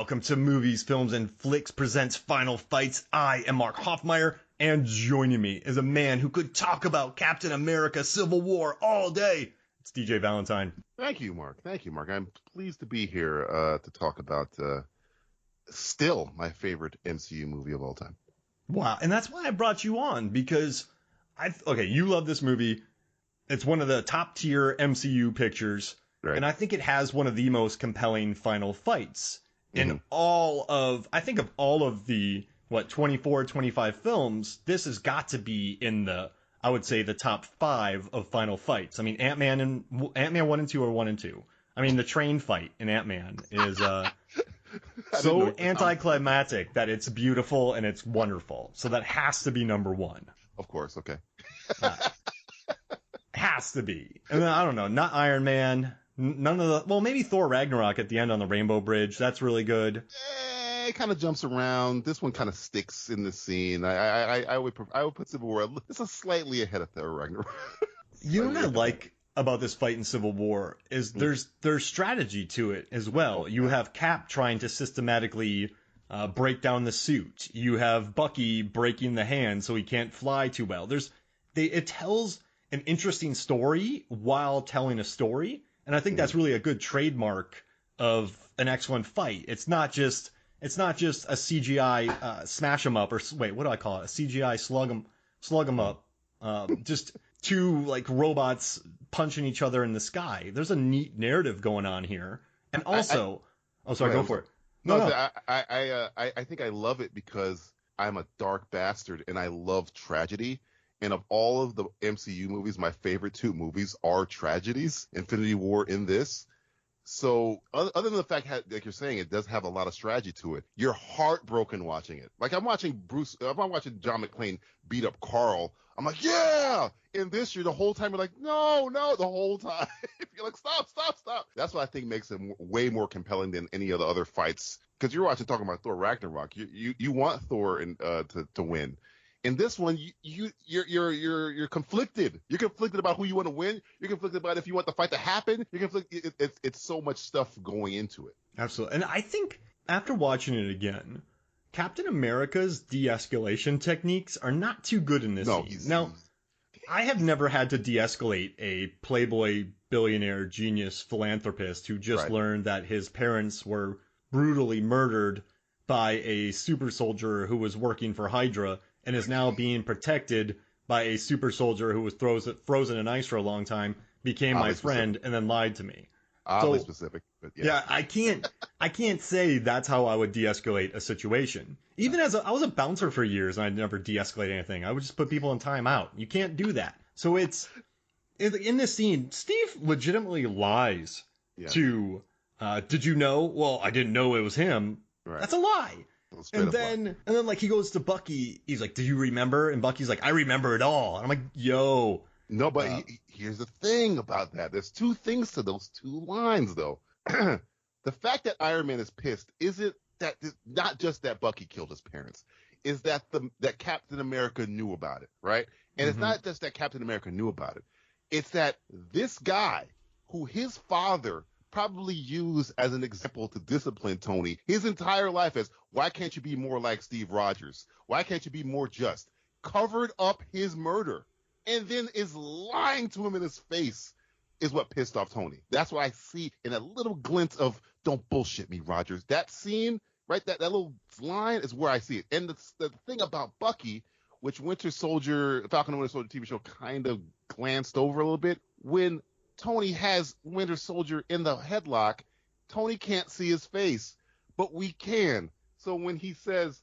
welcome to Movies, Films, and Flicks presents Final Fights. I am Mark Hoffmeyer, and joining me is a man who could talk about Captain America Civil War all day. It's DJ Valentine. Thank you, Mark. I'm pleased to be here to talk about still my favorite MCU movie of all time. Wow, and that's why I brought you on, because you love this movie. It's one of the top tier MCU pictures, right. And I think it has one of the most compelling final fights in all of the 24, 25 films. This has got to be in the top 5 of final fights. I mean, Ant-Man 1 and 2 are 1 and 2. I mean, the train fight in Ant-Man is so anticlimactic that it's beautiful and it's wonderful. So that has to be number 1. Of course, okay. Has to be. And then, I don't know, not Iron Man, none of the, well, maybe Thor Ragnarok at the end on the Rainbow Bridge. That's really good. It kind of jumps around. This one kind of sticks in the scene. I would put Civil War. It's a slightly ahead of Thor Ragnarok. You know what I like about this fight in Civil War is there's strategy to it as well. You have Cap trying to systematically break down the suit. You have Bucky breaking the hand so he can't fly too well. It tells an interesting story while telling a story, and I think that's really a good trademark of an excellent fight. It's not just a CGI smash 'em up, or wait, what do I call it? A CGI slug 'em up. Just two like robots punching each other in the sky. There's a neat narrative going on here, and also, go for it. No. I think I love it because I'm a dark bastard and I love tragedy. And of all of the MCU movies, my favorite 2 movies are tragedies. Infinity War and this. So other than the fact, like you're saying, it does have a lot of strategy to it. You're heartbroken watching it. Like I'm watching John McClane beat up Carl. I'm like, yeah. In this, the whole time you're like, no, the whole time. You're like, stop. That's what I think makes it way more compelling than any of the other fights. Because you're talking about Thor Ragnarok. You want Thor to win. In this one, you're conflicted. You're conflicted about who you want to win. You're conflicted about if you want the fight to happen. You're conflicted. It's so much stuff going into it. Absolutely. And I think after watching it again, Captain America's de-escalation techniques are not too good in this scene. Now, I have never had to de-escalate a playboy billionaire genius philanthropist who just learned that his parents were brutally murdered by a super soldier who was working for Hydra and is now being protected by a super soldier who was frozen in ice for a long time, became my friend, and then lied to me. Oddly specific, but yeah. Yeah, I can't say that's how I would de-escalate a situation. Even I was a bouncer for years and I'd never de-escalate anything. I would just put people in timeout. You can't do that. So it's in this scene, Steve legitimately lies to, did you know? Well, I didn't know it was him. Right. That's a lie. And then like he goes to Bucky, he's like, do you remember? And Bucky's like, I remember it all. And I'm like, yo. No, but here's the thing about that. There's 2 things to those 2 lines, though. The fact that Iron Man is pissed isn't that not just that Bucky killed his parents, is that that Captain America knew about it, right? And it's not just that Captain America knew about it. It's that this guy, who his father probably used as an example to discipline Tony his entire life, as why can't you be more like Steve Rogers? Why can't you be more just? Covered up his murder and then is lying to him in his face is what pissed off Tony. That's what I see in a little glint of don't bullshit me, Rogers. That scene, right, that little line is where I see it. And the thing about Bucky, which Falcon and Winter Soldier TV show kind of glanced over a little bit, when Tony has Winter Soldier in the headlock, Tony can't see his face, but we can. So when he says,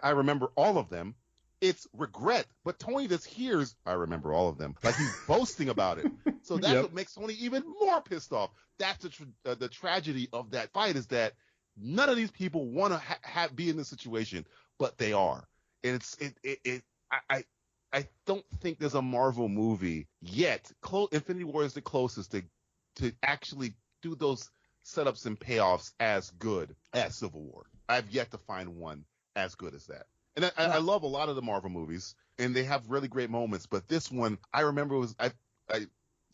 I remember all of them, it's regret. But Tony just hears, I remember all of them. Like he's boasting about it. So that's what makes Tony even more pissed off. That's the tragedy of that fight, is that none of these people want to be in this situation, but they are. And I don't think there's a Marvel movie yet. Infinity War is the closest to actually do those setups and payoffs as good as Civil War. I've yet to find one as good as that. And I love a lot of the Marvel movies, and they have really great moments. But this one, I remember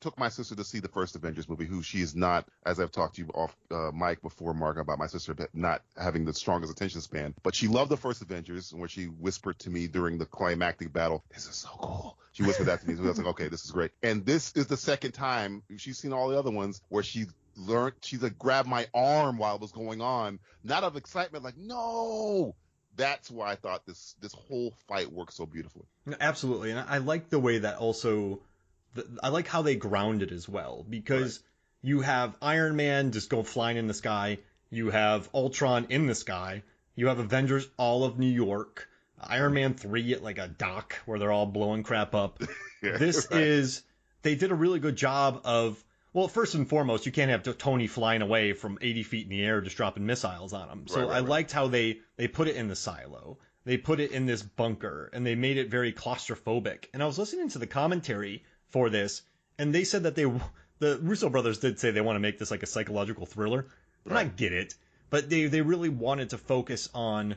took my sister to see the first Avengers movie, who she is not, as I've talked to you off mic before, Mark, about my sister not having the strongest attention span. But she loved the first Avengers, where she whispered to me during the climactic battle, "This is so cool." She whispered that to me. So I was like, okay, this is great. And this is the second time she's seen all the other ones where she's like grabbed my arm while it was going on, not of excitement, like, no. That's why I thought this whole fight worked so beautifully. Absolutely, and I like the way that also. I like how they ground it as well, because you have Iron Man just go flying in the sky, you have Ultron in the sky, you have Avengers all of New York, Iron Man 3 at like a dock where they're all blowing crap up. They did a really good job of, well, first and foremost, you can't have Tony flying away from 80 feet in the air just dropping missiles on him. So I liked how they put it in the silo. They put it in this bunker, and they made it very claustrophobic. And I was listening to the commentary for this, and they said that the Russo brothers did say they want to make this like a psychological thriller, and I get it, but they really wanted to focus on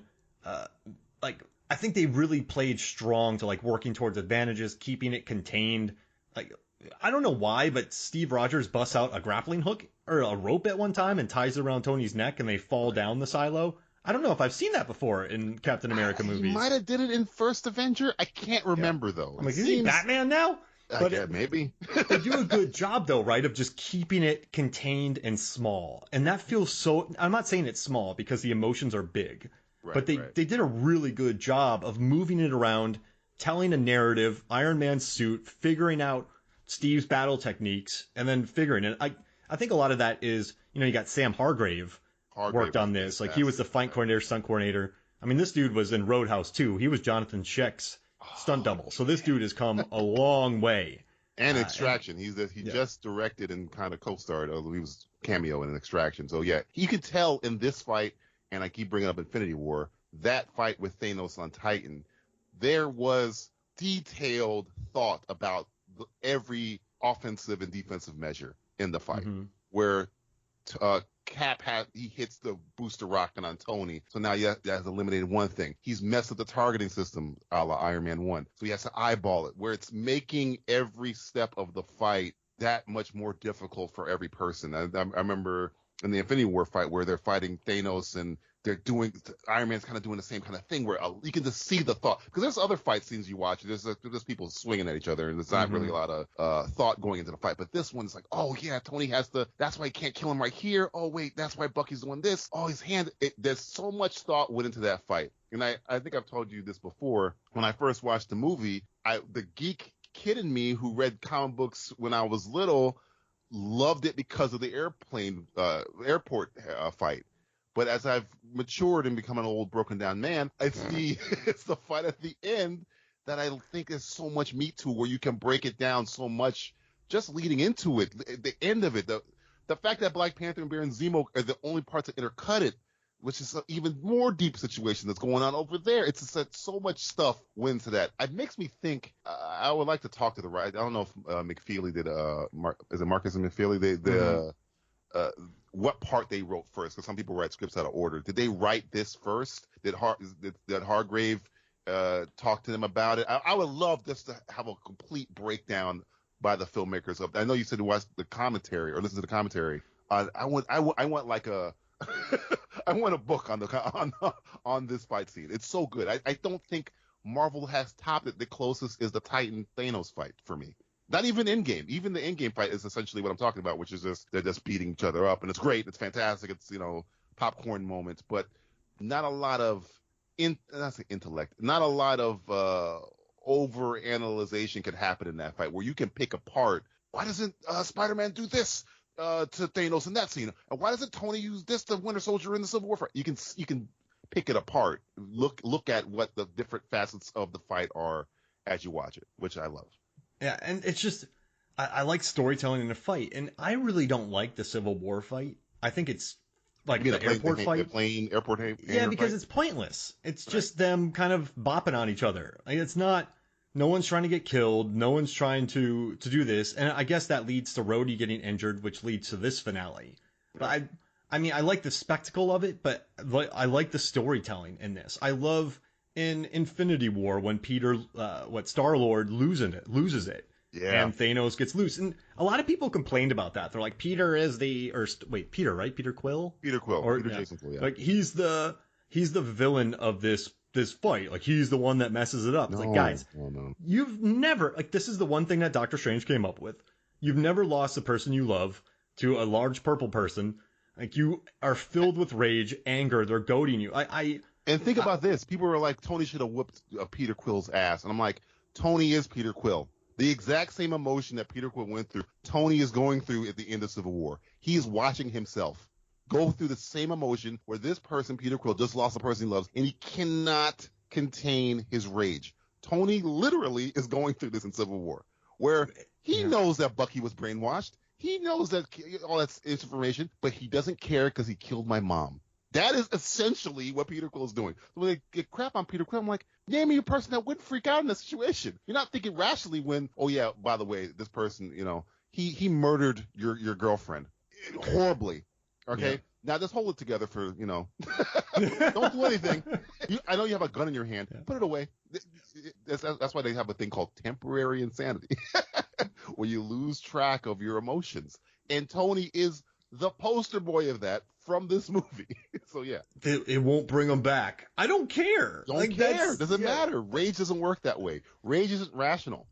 like, I think they really played strong to like working towards advantages, keeping it contained. Like, I don't know why, but Steve Rogers busts out a grappling hook or a rope at one time and ties it around Tony's neck, and they fall down the silo. I don't know if I've seen that before in Captain America movies. He might have did it in First Avenger. I can't remember though. I'm like, is he Batman now? But maybe. They do a good job, though, right, of just keeping it contained and small. And that feels so... I'm not saying it's small, because the emotions are big. But they did a really good job of moving it around, telling a narrative, Iron Man's suit, figuring out Steve's battle techniques, and then figuring it. I think a lot of that is, you got Sam Hargrave worked on this. Like, he was the fight coordinator, stunt coordinator. I mean, this dude was in Roadhouse, too. He was Jonathan Schick's stunt double. So this dude has come a long way. And Extraction. He just directed and kind of co-starred. He was cameo in an Extraction. So yeah, you can tell in this fight, and I keep bringing up Infinity War, that fight with Thanos on Titan, there was detailed thought about every offensive and defensive measure in the fight, where Cap he hits the booster rocket on Tony, so now he has eliminated one thing. He's messed with the targeting system, a la Iron Man 1, so he has to eyeball it, where it's making every step of the fight that much more difficult for every person. I remember in the Infinity War fight where they're fighting Thanos and Iron Man's kind of doing the same kind of thing where you can just see the thought, because there's other fight scenes you watch, there's people swinging at each other and there's not really a lot of thought going into the fight, but this one's like, oh yeah, Tony that's why he can't kill him right here, oh wait, that's why Bucky's doing this, oh his hand, there's so much thought went into that fight. And I think I've told you this before, when I first watched the movie, the geek kid in me who read comic books when I was little loved it because of the airport fight. But as I've matured and become an old, broken down man, it's the fight at the end that I think there's so much meat to, where you can break it down so much just leading into it. The end of it, the fact that Black Panther and Baron Zemo are the only parts that intercut it, which is an even more deep situation that's going on over there. It's just that so much stuff went into that. It makes me think. I would like to talk to the right. I don't know if McFeely did. Is it Marcus and McFeely? What part they wrote first, because some people write scripts out of order. Did they write this first? Did Hargrave talk to them about it? I would love just to have a complete breakdown by the filmmakers of. I know you said you watched the commentary or listen to the commentary. I want like a I want a book on this fight scene. It's so good. I don't think Marvel has topped it. The closest is the Titan Thanos fight for me. Not even Endgame. Even the Endgame fight is essentially what I'm talking about, which is just they're just beating each other up, and it's great. It's fantastic. It's popcorn moments, but not a lot of intellect. Not a lot of over analyzation could happen in that fight, where you can pick apart. Why doesn't Spider-Man do this to Thanos in that scene? And why doesn't Tony use this to Winter Soldier in the Civil War fight? You can pick it apart. Look at what the different facets of the fight are as you watch it, which I love. Yeah, and it's just, I like storytelling in a fight, and I really don't like the Civil War fight. I think it's like the airport fight. The airport fight? Yeah, because it's pointless. It's just them kind of bopping on each other. Like, it's not, no one's trying to get killed, no one's trying to do this, and I guess that leads to Rhodey getting injured, which leads to this finale. But I mean, I like the spectacle of it, but I like the storytelling in this. I love in Infinity War when Peter, Star-Lord loses it. Yeah. and Thanos gets loose. And a lot of people complained about that. They're like, Peter is Peter, right? Peter Quill? Peter Quill. Or, Peter yeah. Jason Quill, yeah. Like, he's the villain of this fight. Like, he's the one that messes it up. It's like, No, guys, no. you've never, like, this is the one thing that Doctor Strange came up with. You've never lost the person you love to a large purple person. Like, you are filled with rage, anger. They're goading you. And think about this. People were like, Tony should have whooped Peter Quill's ass. And I'm like, Tony is Peter Quill. The exact same emotion that Peter Quill went through, Tony is going through at the end of Civil War. He is watching himself go through the same emotion where this person, Peter Quill, just lost the person he loves, and he cannot contain his rage. Tony literally is going through this in Civil War, where he knows that Bucky was brainwashed. He knows that all that information, but he doesn't care because he killed my mom. That is essentially what Peter Quill is doing. So when they get crap on Peter Quill, I'm like, name me a person that wouldn't freak out in this situation. You're not thinking rationally when, oh yeah, by the way, this person, he murdered your girlfriend horribly. Okay, yeah. Now just hold it together for, don't do anything. I know you have a gun in your hand. Yeah. Put it away. That's why they have a thing called temporary insanity, where you lose track of your emotions. And Tony is the poster boy of that from this movie. So yeah, it won't bring him back. I don't care. Don't care. Doesn't matter. Rage doesn't work that way. Rage isn't rational.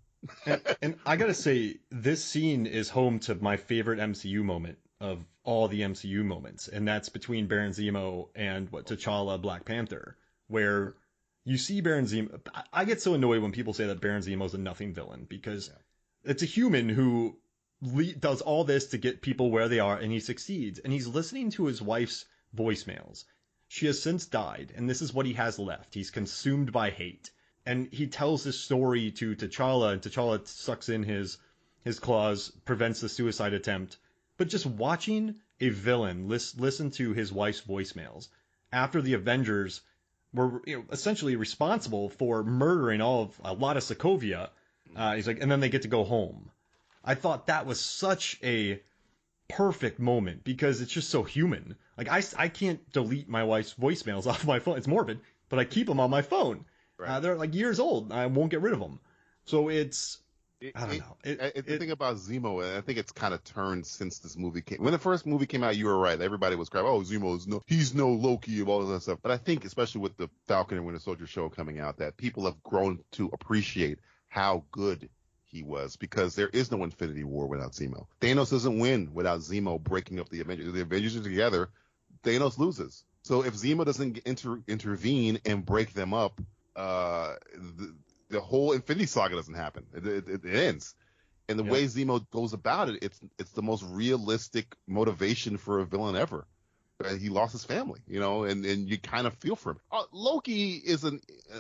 and I gotta say, this scene is home to my favorite MCU moment of all the MCU moments, and that's between Baron Zemo and T'Challa, Black Panther, where you see Baron Zemo. I get so annoyed when people say that Baron Zemo is a nothing villain, because it's a human who does all this to get people where they are, and he succeeds, and he's listening to his wife's voicemails. She has since died, and this is what he has left. He's consumed by hate, and he tells this story to T'Challa, and T'Challa sucks in his claws, prevents the suicide attempt. But just watching a villain listen to his wife's voicemails after the Avengers were essentially responsible for murdering a lot of Sokovia, he's like, and then they get to go home. I thought that was such a perfect moment because it's just so human. Like, I can't delete my wife's voicemails off my phone. It's morbid, but I keep them on my phone. Right. They're like years old. I won't get rid of them. So I don't know. The thing about Zemo, and I think it's kind of turned since this movie came. When the first movie came out, you were right. Everybody was crying, oh, he's no Loki and all of that stuff. But I think, especially with the Falcon and Winter Soldier show coming out, that people have grown to appreciate how good he was, because there is no Infinity War without Zemo. Thanos doesn't win without Zemo breaking up the Avengers. The Avengers are together, Thanos loses. So if Zemo doesn't intervene and break them up, the whole Infinity Saga doesn't happen. It ends. And the way Zemo goes about it, it's the most realistic motivation for a villain ever. He lost his family, and you kind of feel for him. Loki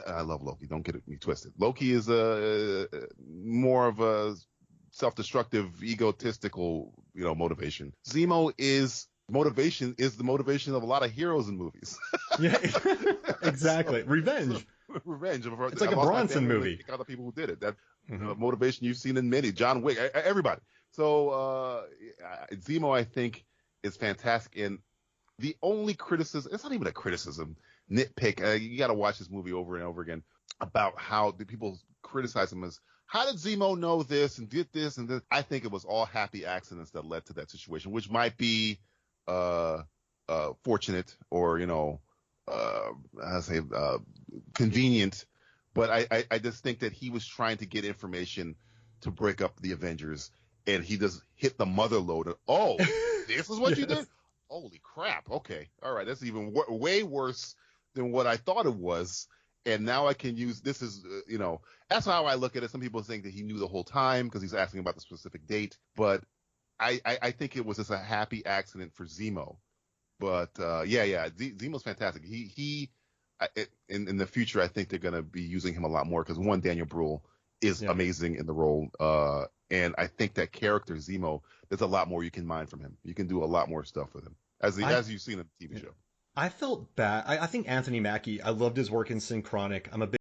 I love Loki. Don't get me twisted. Loki is more of a self-destructive, egotistical, motivation. Zemo motivation is the motivation of a lot of heroes in movies. Yeah, exactly. Revenge. It's like a Bronson movie. Other people who did it. That motivation you've seen in many. John Wick, everybody. So Zemo, I think, is fantastic. And the only criticism, it's not even a criticism, nitpick. You got to watch this movie over and over again about how the people criticize him as, how did Zemo know this and did this and this? I think it was all happy accidents that led to that situation, which might be fortunate or, convenient. But I just think that he was trying to get information to break up the Avengers, and he just hit the mother load. Oh, this is what you did? Holy crap. Okay. All right. That's even way worse than what I thought it was. And now I can use this as, that's how I look at it. Some people think that he knew the whole time because he's asking about the specific date. But I think it was just a happy accident for Zemo. But Zemo's fantastic. In the future, I think they're going to be using him a lot more because, one, Daniel Bruhl is amazing in the role. And I think that character, Zemo, there's a lot more you can mine from him. You can do a lot more stuff with him, as you've seen in the TV show. I felt bad. I think Anthony Mackie, I loved his work in Synchronic. I'm a big